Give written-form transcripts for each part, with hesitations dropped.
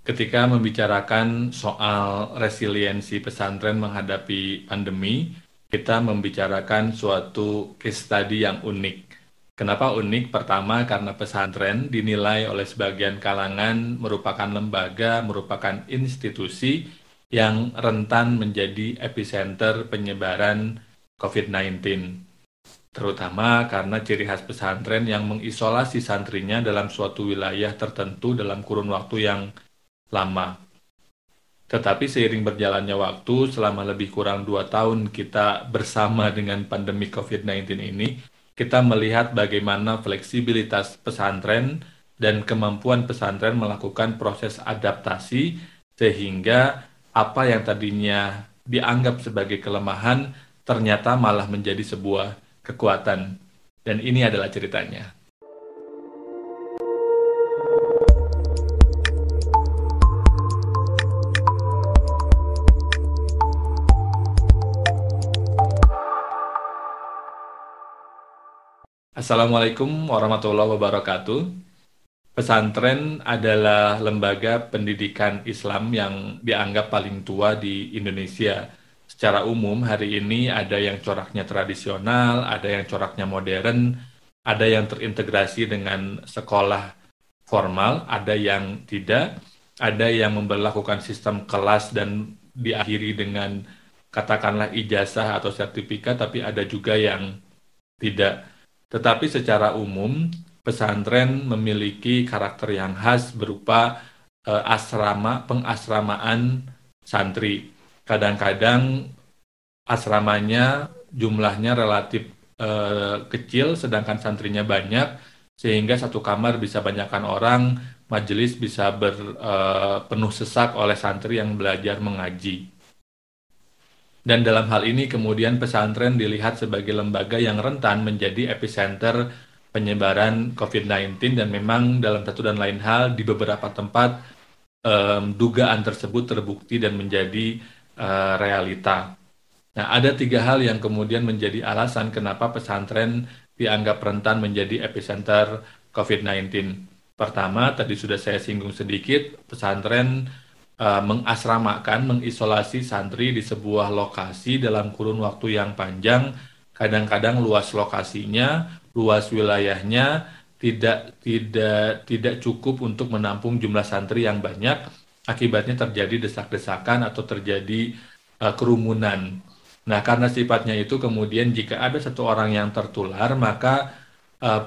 ketika membicarakan soal resiliensi pesantren menghadapi pandemi, kita membicarakan suatu case study yang unik. Kenapa unik? Pertama, karena pesantren dinilai oleh sebagian kalangan merupakan lembaga, merupakan institusi yang rentan menjadi epicenter penyebaran COVID-19. Terutama karena ciri khas pesantren yang mengisolasi santrinya dalam suatu wilayah tertentu dalam kurun waktu yang lama. Tetapi seiring berjalannya waktu, selama lebih kurang 2 tahun kita bersama dengan pandemi COVID-19 ini, kita melihat bagaimana fleksibilitas pesantren dan kemampuan pesantren melakukan proses adaptasi sehingga apa yang tadinya dianggap sebagai kelemahan ternyata malah menjadi sebuah kekuatan. Dan ini adalah ceritanya. Assalamualaikum warahmatullahi wabarakatuh. Pesantren adalah lembaga pendidikan Islam yang dianggap paling tua di Indonesia. Secara umum hari ini ada yang coraknya tradisional, ada yang coraknya modern, ada yang terintegrasi dengan sekolah formal, ada yang tidak, ada yang memperlakukan sistem kelas dan diakhiri dengan katakanlah ijazah atau sertifikat, tapi ada juga yang tidak. Tetapi secara umum, pesantren memiliki karakter yang khas berupa pengasramaan santri. Kadang-kadang asramanya jumlahnya relatif kecil, sedangkan santrinya banyak, sehingga satu kamar bisa banyakkan orang, majelis bisa penuh sesak oleh santri yang belajar mengaji. Dan dalam hal ini kemudian pesantren dilihat sebagai lembaga yang rentan menjadi epicenter penyebaran COVID-19 dan memang dalam satu dan lain hal di beberapa tempat dugaan tersebut terbukti dan menjadi realita. Nah, ada 3 hal yang kemudian menjadi alasan kenapa pesantren dianggap rentan menjadi epicenter COVID-19. Pertama, tadi sudah saya singgung sedikit, pesantren mengasramakan, mengisolasi santri di sebuah lokasi dalam kurun waktu yang panjang, kadang-kadang luas lokasinya, luas wilayahnya tidak cukup untuk menampung jumlah santri yang banyak, akibatnya terjadi desak-desakan atau terjadi kerumunan. Nah, karena sifatnya itu kemudian jika ada satu orang yang tertular, maka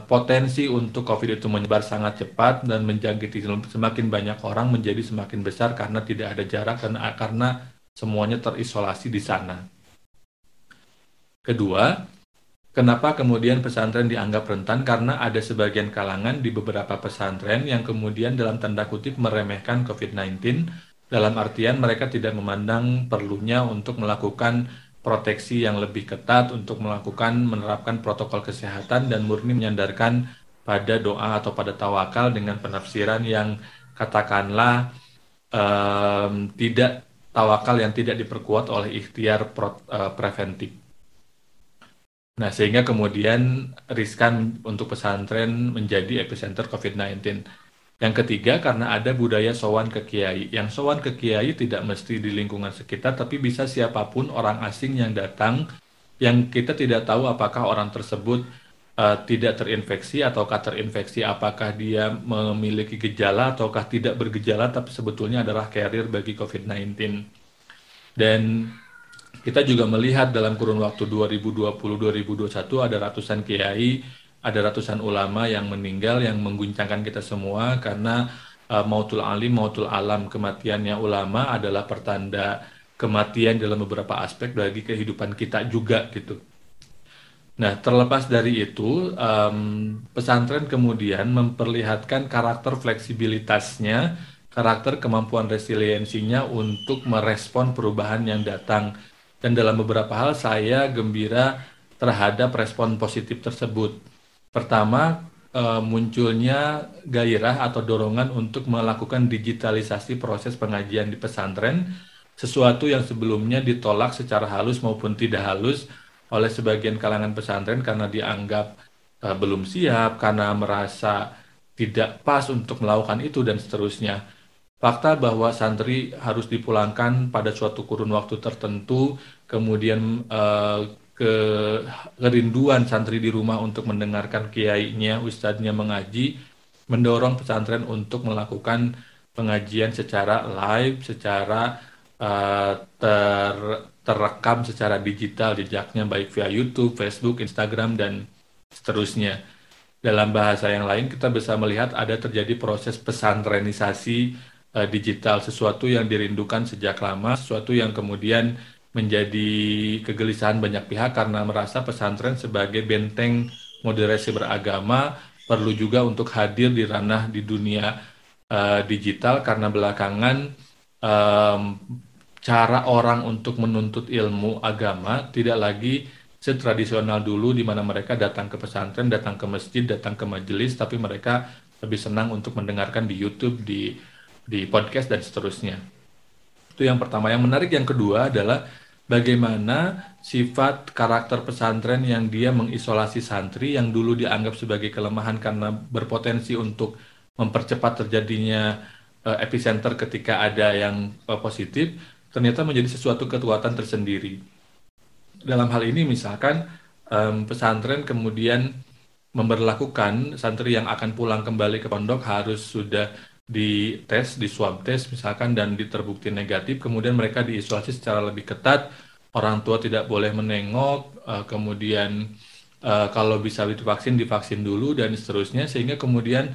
potensi untuk COVID itu menyebar sangat cepat dan menjangkiti semakin banyak orang menjadi semakin besar karena tidak ada jarak dan karena semuanya terisolasi di sana. Kedua, kenapa kemudian pesantren dianggap rentan? Karena ada sebagian kalangan di beberapa pesantren yang kemudian dalam tanda kutip meremehkan COVID-19, dalam artian mereka tidak memandang perlunya untuk melakukan proteksi yang lebih ketat, untuk menerapkan protokol kesehatan dan murni menyandarkan pada doa atau pada tawakal dengan penafsiran yang katakanlah tidak tawakal yang tidak diperkuat oleh ikhtiar preventif. Nah, sehingga kemudian riskan untuk pesantren menjadi epicenter COVID-19. Yang ketiga, karena ada budaya sowan ke kiai. Yang sowan ke kiai tidak mesti di lingkungan sekitar, tapi bisa siapapun orang asing yang datang, yang kita tidak tahu apakah orang tersebut tidak terinfeksi ataukah terinfeksi, apakah dia memiliki gejala ataukah tidak bergejala, tapi sebetulnya adalah carrier bagi COVID-19. Dan kita juga melihat dalam kurun waktu 2020-2021 ada ratusan kiai, ada ratusan ulama yang meninggal yang mengguncangkan kita semua karena mautul alim, mautul alam, kematiannya ulama adalah pertanda kematian dalam beberapa aspek bagi kehidupan kita juga gitu. Nah, terlepas dari itu, pesantren kemudian memperlihatkan karakter fleksibilitasnya, karakter kemampuan resiliensinya untuk merespon perubahan yang datang. Dan dalam beberapa hal saya gembira terhadap respon positif tersebut. Pertama, munculnya gairah atau dorongan untuk melakukan digitalisasi proses pengajian di pesantren, sesuatu yang sebelumnya ditolak secara halus maupun tidak halus oleh sebagian kalangan pesantren karena dianggap belum siap, karena merasa tidak pas untuk melakukan itu, dan seterusnya. fakta bahwa santri harus dipulangkan pada suatu kurun waktu tertentu, kemudian kerinduan santri di rumah untuk mendengarkan kiainya, ustadznya mengaji, mendorong pesantren untuk melakukan pengajian secara live, secara terekam secara digital jejaknya, baik via YouTube, Facebook, Instagram, dan seterusnya. Dalam bahasa yang lain, kita bisa melihat ada terjadi proses pesantrenisasi digital, sesuatu yang dirindukan sejak lama, sesuatu yang kemudian menjadi kegelisahan banyak pihak karena merasa pesantren sebagai benteng moderasi beragama perlu juga untuk hadir di ranah di dunia digital, karena belakangan cara orang untuk menuntut ilmu agama tidak lagi setradisional dulu, di mana mereka datang ke pesantren, datang ke masjid, datang ke majelis, tapi mereka lebih senang untuk mendengarkan di YouTube, di podcast, dan seterusnya. Itu yang pertama. Yang menarik yang kedua adalah bagaimana sifat karakter pesantren yang dia mengisolasi santri, yang dulu dianggap sebagai kelemahan karena berpotensi untuk mempercepat terjadinya epicenter ketika ada yang positif, ternyata menjadi sesuatu kekuatan tersendiri. Dalam hal ini misalkan pesantren kemudian memberlakukan santri yang akan pulang kembali ke pondok harus sudah dites, di swab test misalkan, dan terbukti negatif, kemudian mereka diisolasi secara lebih ketat, orang tua tidak boleh menengok, kemudian kalau bisa divaksin dulu, dan seterusnya, sehingga kemudian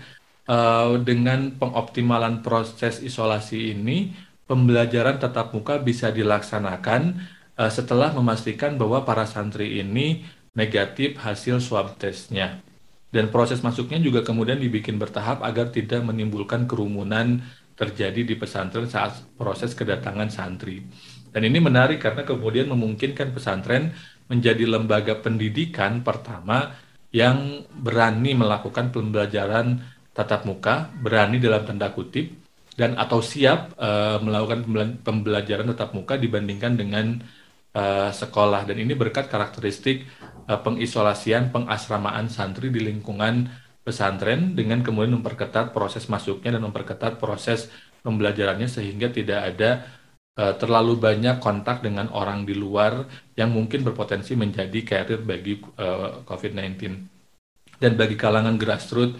dengan pengoptimalan proses isolasi ini, pembelajaran tatap muka bisa dilaksanakan setelah memastikan bahwa para santri ini negatif hasil swab testnya. Dan proses masuknya juga kemudian dibikin bertahap agar tidak menimbulkan kerumunan terjadi di pesantren saat proses kedatangan santri. Dan ini menarik karena kemudian memungkinkan pesantren menjadi lembaga pendidikan pertama yang berani melakukan pembelajaran tatap muka, berani dalam tanda kutip, dan atau siap melakukan pembelajaran tatap muka dibandingkan dengan sekolah. Dan ini berkat karakteristik pengisolasian, pengasramaan santri di lingkungan pesantren, dengan kemudian memperketat proses masuknya dan memperketat proses pembelajarannya sehingga tidak ada terlalu banyak kontak dengan orang di luar yang mungkin berpotensi menjadi carrier bagi COVID-19. Dan bagi kalangan grassroots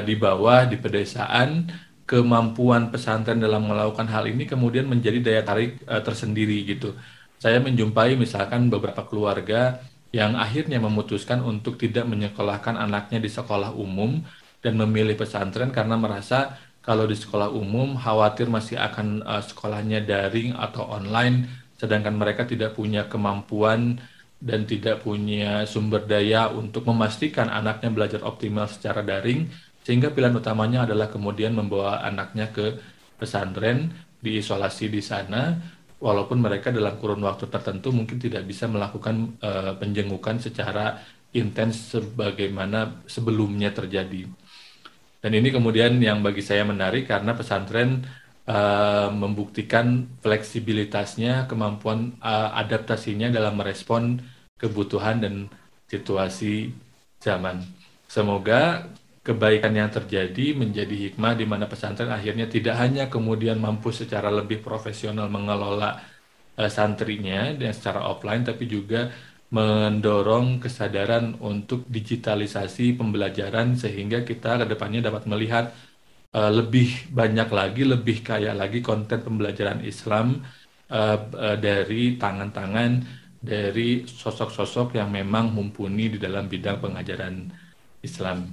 di bawah, di pedesaan, kemampuan pesantren dalam melakukan hal ini kemudian menjadi daya tarik tersendiri gitu. Saya menjumpai misalkan beberapa keluarga yang akhirnya memutuskan untuk tidak menyekolahkan anaknya di sekolah umum dan memilih pesantren karena merasa kalau di sekolah umum khawatir masih akan sekolahnya daring atau online, sedangkan mereka tidak punya kemampuan dan tidak punya sumber daya untuk memastikan anaknya belajar optimal secara daring, sehingga pilihan utamanya adalah kemudian membawa anaknya ke pesantren, diisolasi di sana, walaupun mereka dalam kurun waktu tertentu mungkin tidak bisa melakukan penjengukan secara intens sebagaimana sebelumnya terjadi. Dan ini kemudian yang bagi saya menarik karena pesantren membuktikan fleksibilitasnya, kemampuan adaptasinya dalam merespon kebutuhan dan situasi zaman. Semoga kebaikan yang terjadi menjadi hikmah di mana pesantren akhirnya tidak hanya kemudian mampu secara lebih profesional mengelola santrinya dan secara offline, tapi juga mendorong kesadaran untuk digitalisasi pembelajaran sehingga kita ke depannya dapat melihat lebih banyak lagi, lebih kaya lagi konten pembelajaran Islam dari tangan-tangan dari sosok-sosok yang memang mumpuni di dalam bidang pengajaran Islam.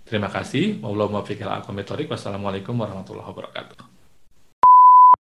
Terima kasih. Wassalamualaikum warahmatullahi wabarakatuh.